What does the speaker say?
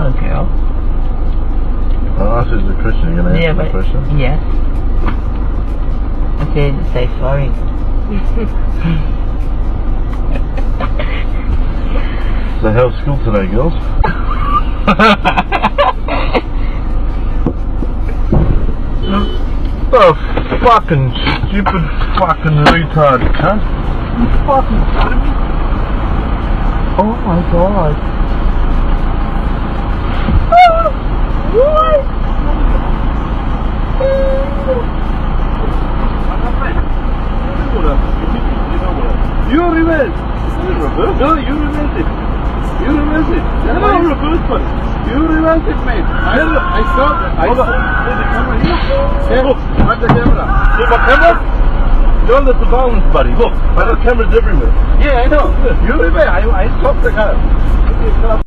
don't care. I asked you the question, you're going to answer the question? Yes. Okay, say sorry. So how's school today, girls? Oh, fucking stupid fucking retard cunt. You fucking kidding me? Oh my god. What? You reverse. No, you reverse it. You reverse it. No, reverse buddy. You reverse it, mate. I saw the camera here. Look, at the camera. See my camera? You're on the surveillance, buddy. Look, I got cameras everywhere. Yeah, I know. You reverse. I stopped the car.